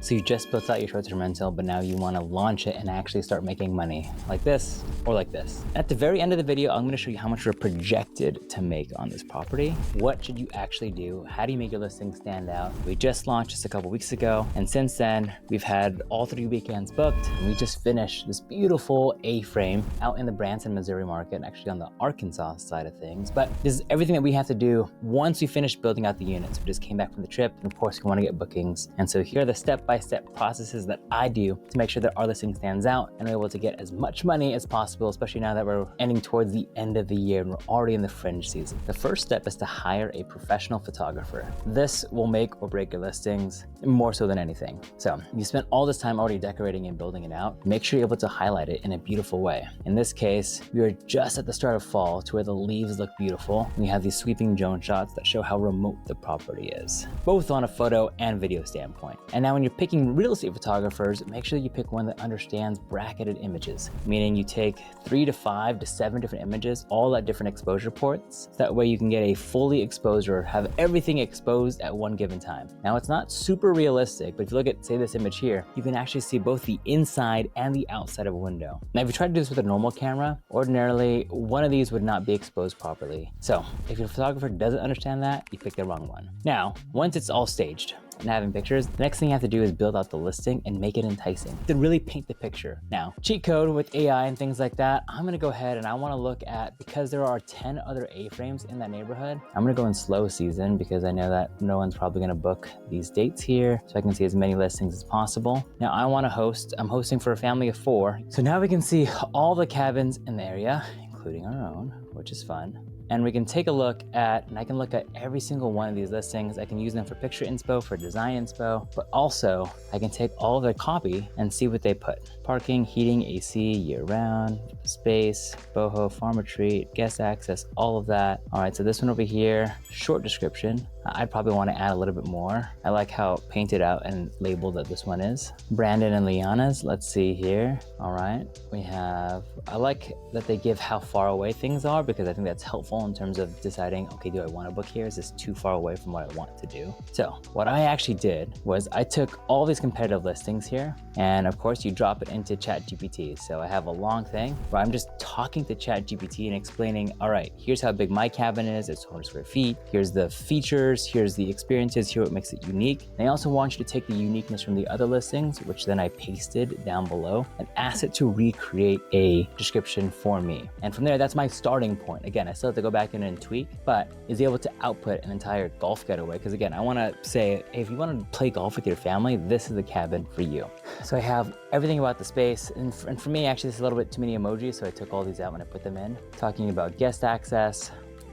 So you just built out your short-term rental, but now you want to launch it and actually start making money like this or like this. At the very end of the video, I'm going to show you how much we're projected to make on this property. What should you actually do? How do you make your listing stand out? We just launched just a couple weeks ago, and since then we've had all 3 weekends booked, and we just finished this beautiful A-frame out in the Branson, Missouri market, and actually on the Arkansas side of things. But this is everything that we have to do once we finish building out the units. We just came back from the trip, and of course we want to get bookings. And so here are the step-by-step processes that I do to make sure that our listing stands out and we're able to get as much money as possible, especially now that we're ending towards the end of the year and we're already in the fringe season. The first step is to hire a professional photographer. This will make or break your listings more so than anything. So you spent all this time already decorating and building it out. Make sure you're able to highlight it in a beautiful way. In this case, we are just at the start of fall to where the leaves look beautiful. We have these sweeping drone shots that show how remote the property is, both on a photo and video standpoint. And now when you're picking real estate photographers, make sure you pick one that understands bracketed images, meaning you take 3 to 5 to 7 different images, all at different exposure ports. So that way you can get a fully exposed or have everything exposed at one given time. Now it's not super realistic, but if you look at, say, this image here, you can actually see both the inside and the outside of a window. Now if you try to do this with a normal camera, ordinarily one of these would not be exposed properly. So if your photographer doesn't understand that, you picked the wrong one. Now, once it's all staged and having pictures, the next thing you have to do is build out the listing and make it enticing to really paint the picture. Now, cheat code with AI and things like that, I'm gonna go ahead and I wanna look at, because there are 10 other A-frames in that neighborhood, I'm gonna go in slow season because I know that no one's probably gonna book these dates here, so I can see as many listings as possible. Now I wanna host, I'm hosting for a family of 4. So now we can see all the cabins in the area, including our own, which is fun. And we can take a look at, and I can look at every single one of these listings. I can use them for picture inspo, for design inspo, but also I can take all of their copy and see what they put. Parking, heating, AC, year round, space, boho, farm retreat, guest access, all of that. All right, so this one over here, short description. I'd probably want to add a little bit more. I like how painted out and labeled that this one is. Brandon and Liana's, let's see here. All right, we have, I like that they give how far away things are because I think that's helpful in terms of deciding, okay, do I want to book here? Is this too far away from what I want to do? So what I actually did was I took all these competitive listings here, and of course you drop it into ChatGPT. So I have a long thing where I'm just talking to ChatGPT and explaining, all right, here's how big my cabin is, it's 200 square feet. Here's the features, here's the experiences, here what makes it unique. And I also want you to take the uniqueness from the other listings, which then I pasted down below, and ask it to recreate a description for me. And from there, that's my starting point. Again, I still have to go back in and tweak, but is able to output an entire golf getaway. Because again, I want to say, hey, if you want to play golf with your family, this is the cabin for you. So I have everything about the space. And for me, actually, this is a little bit too many emojis. So I took all these out when I put them in. Talking about guest access,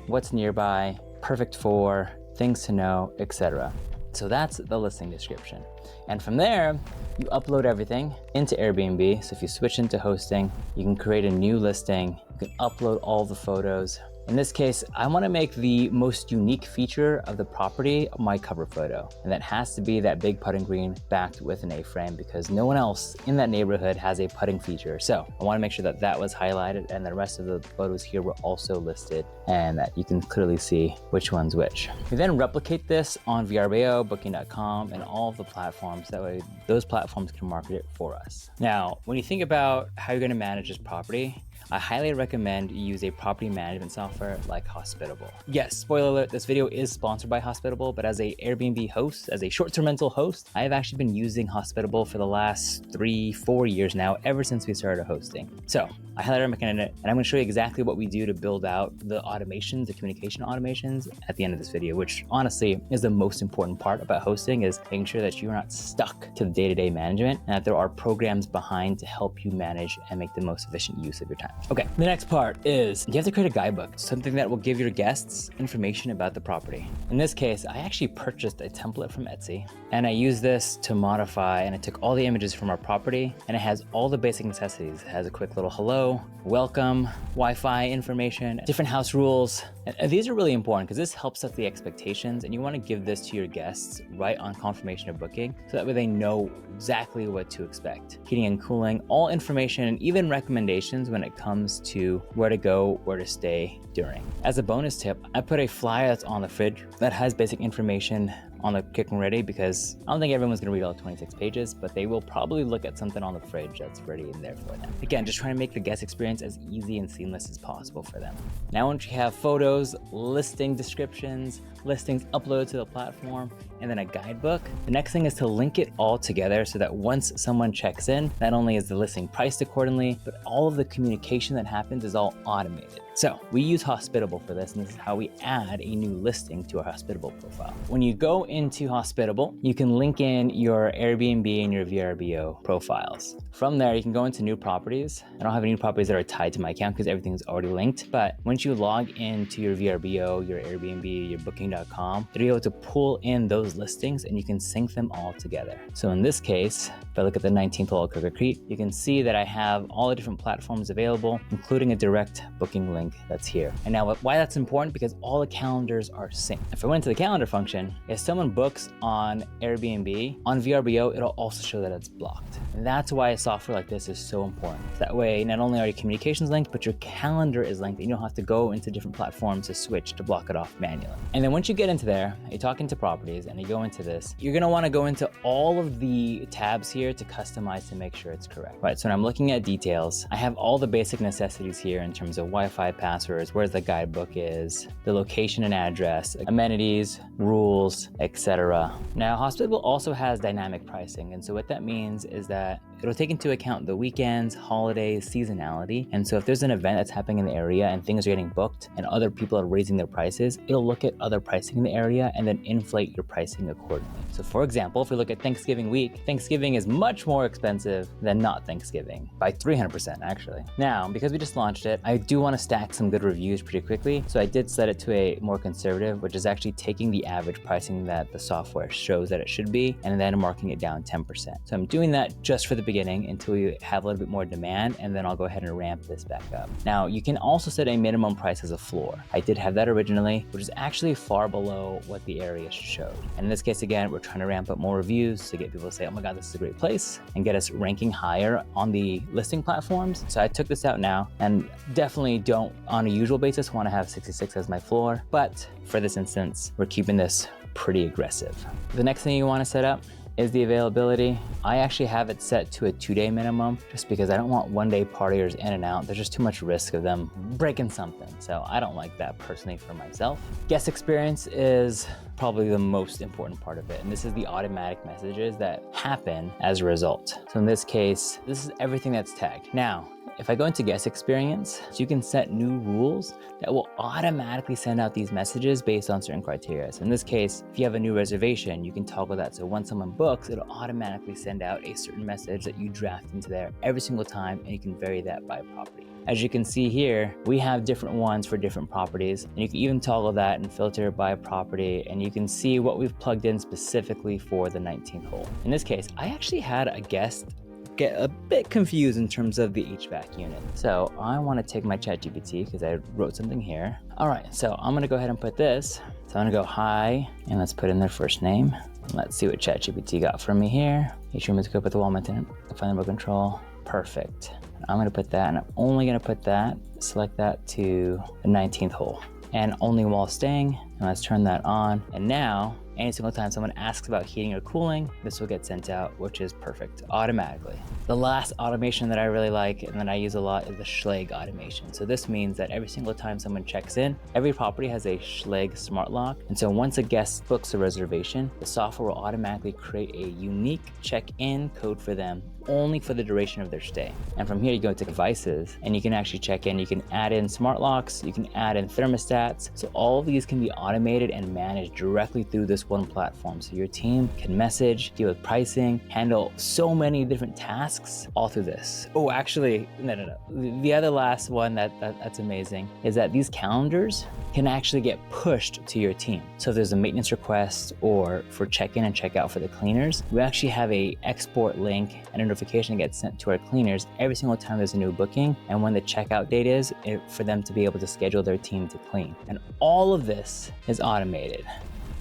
what's nearby, perfect for, things to know, etc. So that's the listing description. And from there, you upload everything into Airbnb. So if you switch into hosting, you can create a new listing. You can upload all the photos. In this case, I want to make the most unique feature of the property my cover photo. And that has to be that big putting green backed with an A-frame because no one else in that neighborhood has a putting feature. So I want to make sure that that was highlighted and the rest of the photos here were also listed and that you can clearly see which one's which. We then replicate this on VRBO, Booking.com, and all of the platforms. That way those platforms can market it for us. Now, when you think about how you're going to manage this property, I highly recommend you use a property management software like Hospitable. Yes, spoiler alert, this video is sponsored by Hospitable, but as a Airbnb host, as a short-term rental host, I have actually been using Hospitable for the last 3-4 years now, ever since we started hosting. So I highly recommend it, and I'm gonna show you exactly what we do to build out the automations, the communication automations at the end of this video, which honestly is the most important part about hosting, is making sure that you're not stuck to the day-to-day management and that there are programs behind to help you manage and make the most efficient use of your time. Okay, the next part is you have to create a guidebook, something that will give your guests information about the property. In this case, I actually purchased a template from Etsy, and I used this to modify, and I took all the images from our property, and it has all the basic necessities. It has a quick little hello, welcome, Wi-Fi information, different house rules. And these are really important because this helps set the expectations, and you want to give this to your guests right on confirmation of booking, so that way they know exactly what to expect. Heating and cooling, all information, and even recommendations when it comes to where to go, where to stay during. As a bonus tip, I put a flyer that's on the fridge that has basic information on the quick and ready because I don't think everyone's gonna read all 26 pages, but they will probably look at something on the fridge that's ready in there for them. Again, just trying to make the guest experience as easy and seamless as possible for them. Now, once you have photos, listing descriptions, listings uploaded to the platform, and then a guidebook, the next thing is to link it all together so that once someone checks in, not only is the listing priced accordingly, but all of the communication that happens is all automated. So we use Hospitable for this, and this is how we add a new listing to our Hospitable profile. When you go into Hospitable, you can link in your Airbnb and your VRBO profiles. From there, you can go into new properties. I don't have any properties that are tied to my account because everything's already linked, but once you log into your VRBO, your Airbnb, your booking.com, you'll be able to pull in those listings and you can sync them all together. So in this case, if I look at the 19th hole at Crooked Creek, you can see that I have all the different platforms available, including a direct booking link that's here. And now why that's important, because all the calendars are synced. If I went to the calendar function, if someone books on Airbnb, on VRBO, it'll also show that it's blocked. And that's why a software like this is so important. That way, not only are your communications linked, but your calendar is linked and you don't have to go into different platforms to switch to block it off manually. And then once you get into there, you're talking to properties and you go into this, you're gonna wanna go into all of the tabs here to customize to make sure it's correct. Right, so when I'm looking at details, I have all the basic necessities here in terms of Wi-Fi passwords, where the guidebook is, the location and address, amenities, rules, etc. Now, Hospitable also has dynamic pricing, and so what that means is that it'll take into account the weekends, holidays, seasonality. And so if there's an event that's happening in the area and things are getting booked and other people are raising their prices, it'll look at other pricing in the area and then inflate your pricing accordingly. So for example, if we look at Thanksgiving week, Thanksgiving is much more expensive than not Thanksgiving, by 300% actually. Now, because we just launched it, I do want to stack some good reviews pretty quickly. So I did set it to a more conservative, which is actually taking the average pricing that the software shows that it should be, and then marking it down 10%. So I'm doing that just for the beginning until you have a little bit more demand, and then I'll go ahead and ramp this back up. Now, you can also set a minimum price as a floor. I did have that originally, which is actually far below what the area showed. And in this case, again, we're trying to ramp up more reviews to get people to say, oh my God, this is a great place, and get us ranking higher on the listing platforms. So I took this out now, and definitely don't, on a usual basis, want to have 66 as my floor. But for this instance, we're keeping this pretty aggressive. The next thing you want to set up is the availability. I actually have it set to a 2-day minimum just because I don't want one-day partiers in and out. There's just too much risk of them breaking something. So I don't like that personally for myself. Guest experience is probably the most important part of it. And this is the automatic messages that happen as a result. So in this case, this is everything that's tagged. Now, if I go into guest experience, you can set new rules that will automatically send out these messages based on certain criteria. So in this case, if you have a new reservation, you can toggle that. So when someone books, it'll automatically send out a certain message that you draft into there every single time, and you can vary that by property. As you can see here, we have different ones for different properties, and you can even toggle that and filter by property, and you can see what we've plugged in specifically for the 19th hole. In this case, I actually had a guest get a bit confused in terms of the HVAC unit. So I want to take my ChatGPT because I wrote something here. All right, so I'm going to go ahead and put this. So I'm going to go hi, and let's put in their first name. Let's see what ChatGPT got from me here. Each room is equipped with a wall mounted find remote control. Perfect. I'm going to put that, and I'm only going to put that, select that to the 19th hole, and only while staying. And let's turn that on. And now, any single time someone asks about heating or cooling, this will get sent out, which is perfect automatically. The last automation that I really like and that I use a lot is the Schlage automation. So this means that every single time someone checks in, every property has a Schlage smart lock. And so once a guest books a reservation, the software will automatically create a unique check-in code for them, only for the duration of their stay. And from here you go to devices, and you can actually check in. You can add in smart locks, you can add in thermostats. So all of these can be automated and managed directly through this one platform. So your team can message, deal with pricing, handle so many different tasks all through this. Oh, actually, no. The other last one that's amazing is that these calendars can actually get pushed to your team. So if there's a maintenance request or for check-in and check-out for the cleaners, we actually have a export link and a notification gets sent to our cleaners every single time there's a new booking, and when the checkout date is, for them to be able to schedule their team to clean. And all of this is automated.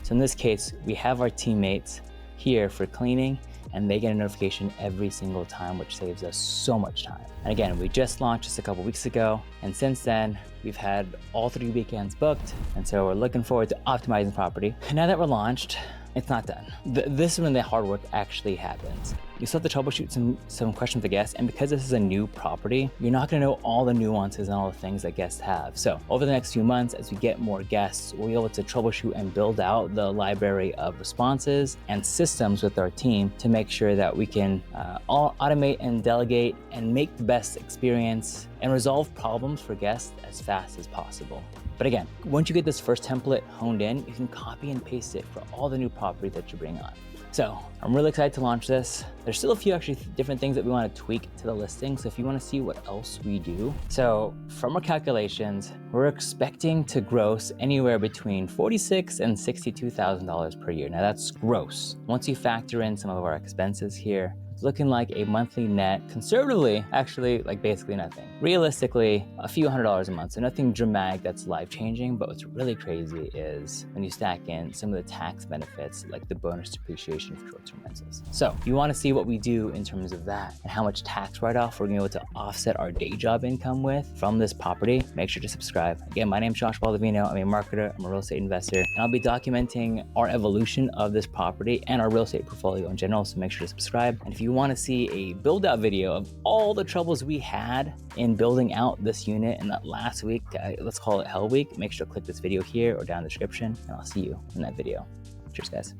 So in this case, we have our teammates here for cleaning, and they get a notification every single time, which saves us so much time. And again, we just launched this a couple weeks ago, and since then, we've had all 3 weekends booked, and so we're looking forward to optimizing property. And now that we're launched, it's not done. This is when the hard work actually happens. You still have to troubleshoot some questions with guests, and because this is a new property, you're not gonna know all the nuances and all the things that guests have. So over the next few months, as we get more guests, we'll be able to troubleshoot and build out the library of responses and systems with our team to make sure that we can all automate and delegate and make the best experience and resolve problems for guests as fast as possible. But again, once you get this first template honed in, you can copy and paste it for all the new properties that you bring on. So I'm really excited to launch this. There's still a few actually different things that we want to tweak to the listing. So if you want to see what else we do. So from our calculations, we're expecting to gross anywhere between $46,000 and $62,000 per year. Now that's gross. Once you factor in some of our expenses here, it's looking like a monthly net, conservatively, actually like basically nothing. Realistically, a few $100s a month, so nothing dramatic that's life-changing, but what's really crazy is when you stack in some of the tax benefits, like the bonus depreciation for short-term rentals. So if you wanna see what we do in terms of that and how much tax write-off we're gonna be able to offset our day job income with from this property, make sure to subscribe. Again, my name is Josh Baldovino. I'm a marketer, I'm a real estate investor, and I'll be documenting our evolution of this property and our real estate portfolio in general, so make sure to subscribe. And if you want to see a build out video of all the troubles we had in building out this unit in that last week, let's call it Hell Week, make sure to click this video here or down in the description, and I'll see you in that video. Cheers, guys.